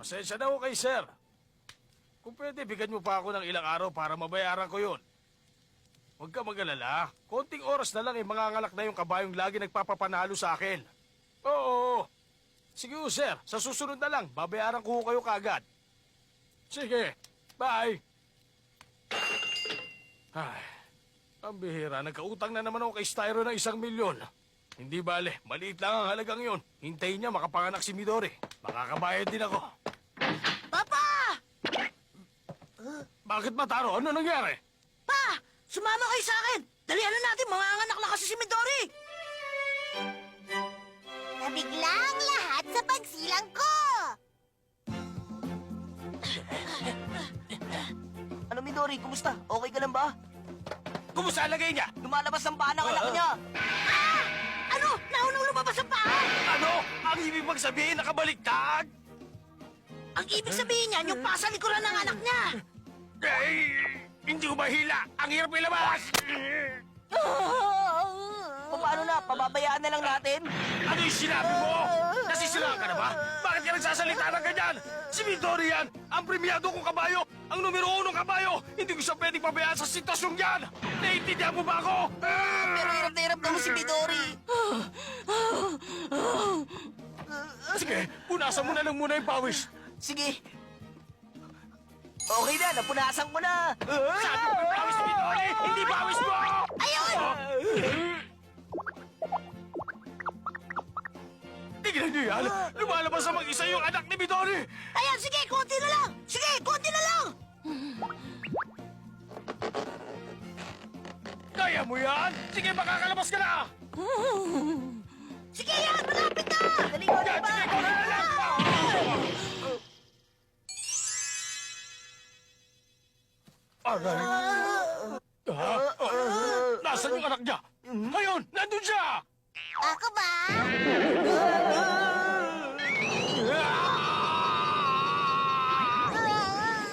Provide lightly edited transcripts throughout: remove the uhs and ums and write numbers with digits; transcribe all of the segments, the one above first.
Pasensya na ho kay sir. Kung pwede, bigyan mo pa ako ng ilang araw para mabayaran ko yun. Huwag ka mag-alala. Konting oras na lang mangangalak na yung kabayong lagi nagpapapanalo sa akin. Oo. Sige ho, sir. Sa susunod na lang, babayaran ko kayo kaagad. Sige. Bye. Ay, ang bihira. Nagkautang na naman ako kay Styro ng 1,000,000. Hindi bale, maliit lang ang halagang yon. Hintayin niya makapanganak si Midori. Makakabayad din ako. Papa! Bakit Mataro? Ano nangyari? Pa! Sumama kayo sa akin! Dalihan na natin, manganganak na kasi si Midori! Nabigla ang lahat sa pagsilang ko! Ano, Midori? Kumusta? Okay ka lang ba? Kumusta ang lagay niya? Lumalabas ang paa ng anak niya. Ano? Naunang lumabas ang paa! Ano? Ang ibig bang sabihin nakabaliktad? Ang ibig sabihin niyan, yung paa sa likuran ng anak niya! Eh, hindi ko mahila. Ang hirap ilabas. Paano na? Pababayaan na lang natin? Ano yung sinabi mo? Nasisilaan ka na ba? Bakit ka nagsasalita ng ganyan? Si Midori yan! Ang premiado kong kabayo! Ang numero 1 kabayo! Hindi ko siya pwedeng pabayaan sa sitwasyong yan! Naiintindihan mo ba ako? Pero hirap na hirap naman si Midori. Sige, punasan mo na lang muna yung pawis. Sige. Okay na, napunasan ko na. Sabi ko yung pawis ni Midori! Hindi pawis mo! Ayun! Tignan niyo yan! Lumalabas na mag-isa yung anak ni Midori! Ayan, sige, konti na lang! Sige, konti na lang! Kaya mo yan? Sige, makakalabas ka na! Sige yan, malapit na! Dali ko na Yan, ba? sige, ikaw na lang! Aray! Nasaan yung anak niya? Ayun! Nandun siya! Ako ba?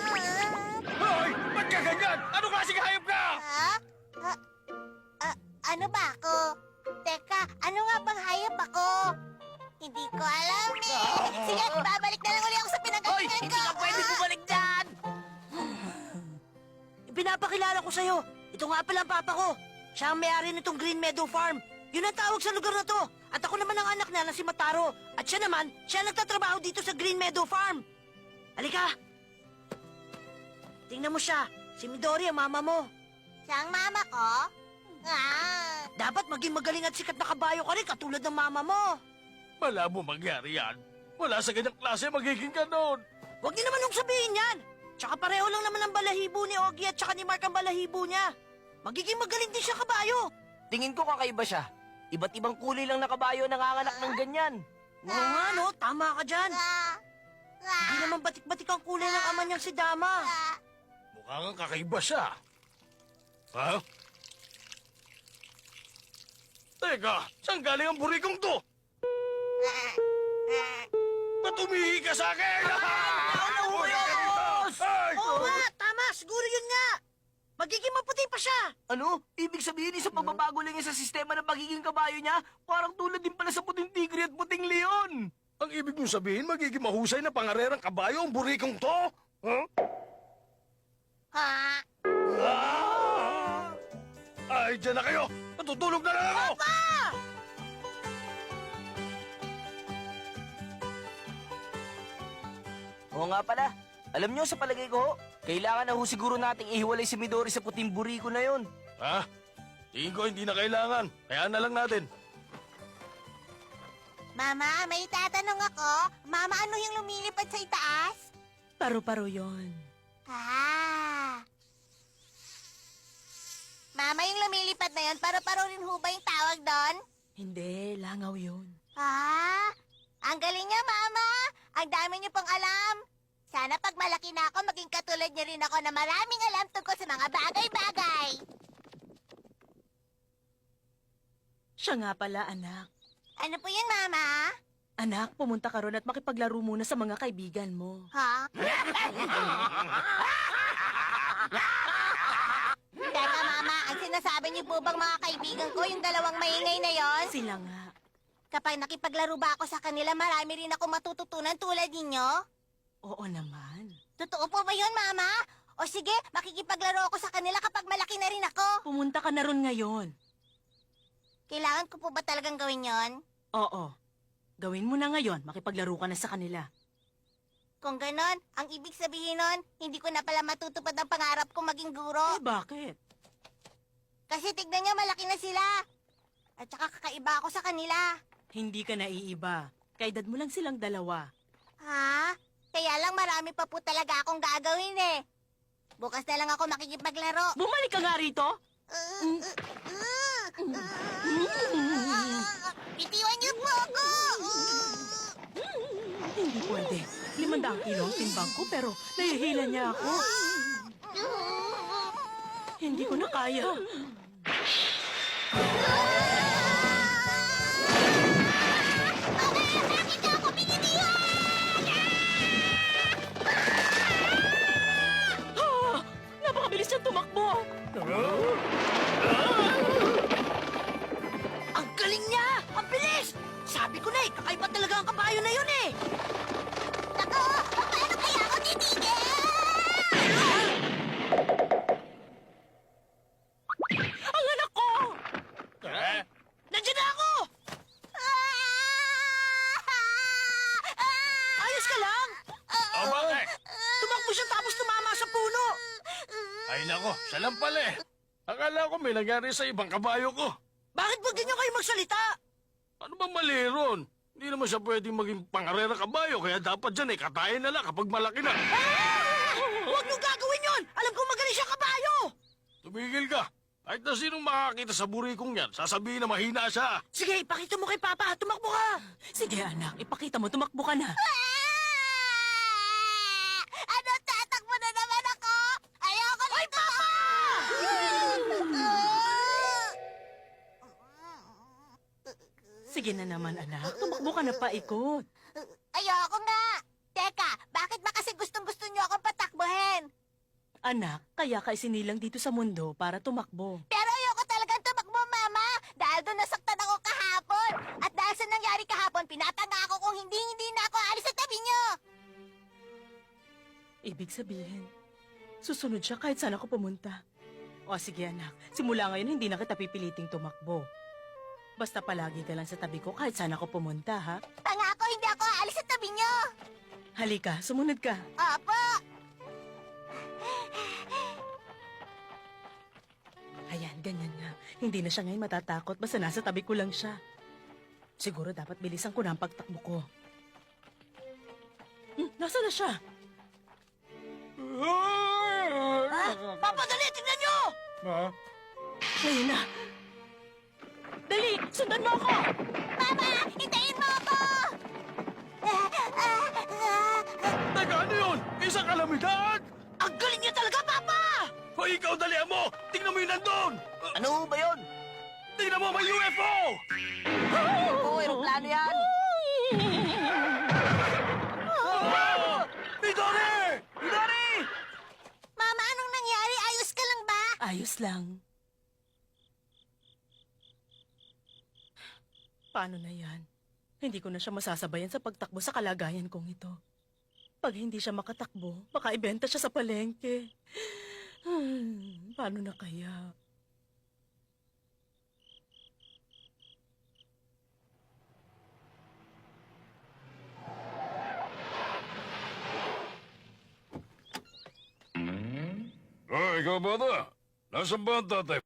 Hoy! Ba't ka ganyan? Ano klaseng hayop ka? Ha? Ano ba ako? Teka, ano nga bang hayop ako? Hindi ko alam eh. Sige, babalik na lang ulit ako sa Hoy, pinagalingan ko. hindi ka pwede bumalik dyan. Ipinapakilala ko sa'yo. Ito nga pala ang papa ko. Siya ang may-ari nitong Green Meadow Farm. Yun ang tawag sa lugar na to. At ako naman ang anak niya na si Mataro. At siya naman, siya nagtatrabaho dito sa Green Meadow Farm. Halika. Tingnan mo siya. Si Midori ang mama mo. Siya ang mama ko? Ah, Dapat maging magaling at sikat na kabayo ka rin katulad ng mama mo. Malabo mangyari yan. Wala sa ganyang klase magiging ganon. Huwag niyo naman nung sabihin yan. Tsaka pareho lang naman ang balahibo ni Ogie at tsaka ni Mark ang balahibo niya. Magiging magaling din siya kabayo. Tingin ko kakaiba siya. Iba't ibang kulay lang na kabayo nanganganak ng ganyan. Oo nga no, tama ka dyan. ah, Hindi naman batik-batik ang kulay ng ama niyang si Dama. Mukhang kakaiba siya. Ha? Teka, saan galing ang burikong to? Ba't umihi ka sa akin? Ay! Oo nga, tama, siguro yun nga. Magiging maputi pa siya. Ano? Ibig sabihin isang pagbabago lang yan sa sistema ng pagiging kabayo niya? Parang tulad din pala sa puting tigre at puting leon. Ang ibig mong sabihin, magiging mahusay na pangarerang kabayo ang burikong to? Huh? ha? Ay, dyan na kayo! Natutulog na lang ako! Oo nga pala. Alam nyo, sa palagay ko, kailangan na ho siguro nating ihiwalay si Midori sa puting buriko na yon. Ha? Tingin ko hindi na kailangan. Kaya na lang natin. Mama, may tatanong ako. Mama, ano yung lumilipad sa itaas? Paru-paro yon. Ah. Mama, yung lumilipad na yun, paro-paro rin ho ba yung tawag doon? Hindi, langaw yun. Ah, ang galing niya, Mama. Ang dami niyo pong alam. Sana pag malaki na ako, maging katulad niyo rin ako na maraming alam tungkol sa mga bagay-bagay. Siya nga pala, anak. Ano po yun, Mama? Anak, pumunta ka ron at makipaglaro muna sa mga kaibigan mo. Ha? Teka, Mama, ang sinasabi niyo po bang mga kaibigan ko, yung dalawang maingay na yon? Sila nga. Kapag nakipaglaro ba ako sa kanila, marami rin ako matututunan tulad ninyo? Oo naman. Totoo po ba yun, Mama? O sige, makikipaglaro ako sa kanila kapag malaki na rin ako. Pumunta ka na ron ngayon. Kailangan ko po ba talagang gawin yon? Oo. Gawin mo na ngayon, makipaglaro ka na sa kanila. Kung ganon, ang ibig sabihin nun, hindi ko na pala matutupad ang pangarap kong maging guro. Bakit? Kasi tignan niyo, malaki na sila. At saka kakaiba ako sa kanila. Hindi ka naiiba. Kaedad mo lang silang dalawa. Ha? Kaya lang marami pa po talaga akong gagawin eh. Bukas na lang ako makikipaglaro. Bumalik ka nga rito! Bitiwan niyo po ako! Hindi pwede. 500 kilo ang timbang ko pero nahihila niya ako. Hindi ko na kaya. Bakit niyo ako binitiwan? Ah! Napakabilis niyang tumakbo! Ang galing niya! Ang bilis! Sabi ko na kakaiba talaga ang kabayo na yun eh! Naku! Paano kaya ako titigil? Ang anak ko! Eh? Nandiyan na ako! Ayos ka lang? O bakit? Tumakbo siya tapos tumama sa puno! Ay nako, siya lang pala eh. Akala ko may nangyari sa ibang kabayo ko. Bakit ba ganyan kayo magsalita? Ano ba mali ron? Hindi naman siya pwedeng maging pangarera kabayo, kaya dapat dyan eh, katayin na lang kapag malaki na. Huwag niyo gagawin yun! Alam ko magaling siya kabayo! Tumigil ka. Kahit na sinong makakita sa burikong yan, sasabihin na mahina siya. Sige, ipakita mo kay Papa. Tumakbo ka! Sige anak, ipakita mo, tumakbo ka na. Ano, tatakbo na naman ako? Ayoko na ito! Sige na naman anak, tumakbo ka na paikot. Ayoko nga! Teka, bakit ba kasi gustong-gusto niyo akong patakbuhin? Anak, kaya ka isinilang dito sa mundo para tumakbo. Pero ayoko talagang tumakbo, Mama! Dahil doon nasaktan ako kahapon! At dahil sa nangyari kahapon, pinatanga ako kung hindi na ako alis sa tabi niyo! Ibig sabihin, susunod siya kahit saan ako pumunta. O sige anak, simula ngayon hindi na kita pipiliting tumakbo. Basta palagi ka lang sa tabi ko kahit saan ako pumunta, ha? Pangako, hindi ako aalis sa tabi niyo! Halika, sumunod ka. Opo! Ayan, ganyan nga. Hindi na siya ngayon matatakot basta nasa tabi ko lang siya. Siguro dapat bilisan ko na ang pagtakbo ko. Nasaan na siya? Papa, dali! Tingnan niyo! Ha? Ngayon na. Dali, sundan mo ako! Mama, hintayin mo ako! Teka, ano yun? Isang kalamidad? Ang galing niya talaga, Papa! O ikaw, dalihan mo! Tingnan mo yun nandun! Ano ba yun? Tingnan mo, may UFO! Oo, aeroplano yan. Ah! Midori! Midori! Mama, anong nangyari? Ayos ka lang ba? Ayos lang. Paano na yan? Hindi ko na siya masasabayan sa pagtakbo sa kalagayan kong ito. Pag hindi siya makatakbo, baka ibenta siya sa palengke. Paano na kaya? Oh, ikaw bata. Nasaan ba ang tatay?